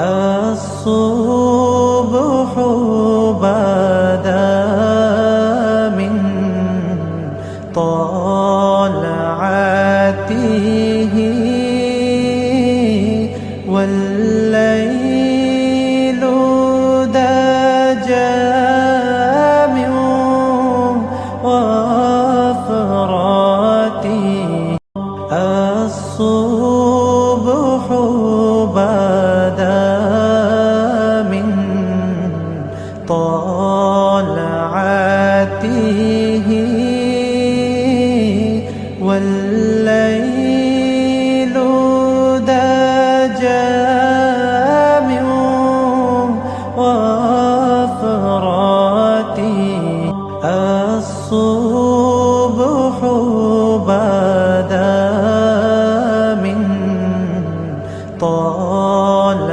الصبح بدا من طلعته والليل دجى من وفراته. الصبح بدا من طلعته والليل دجى من وفراته. الصبح بدا من طلعته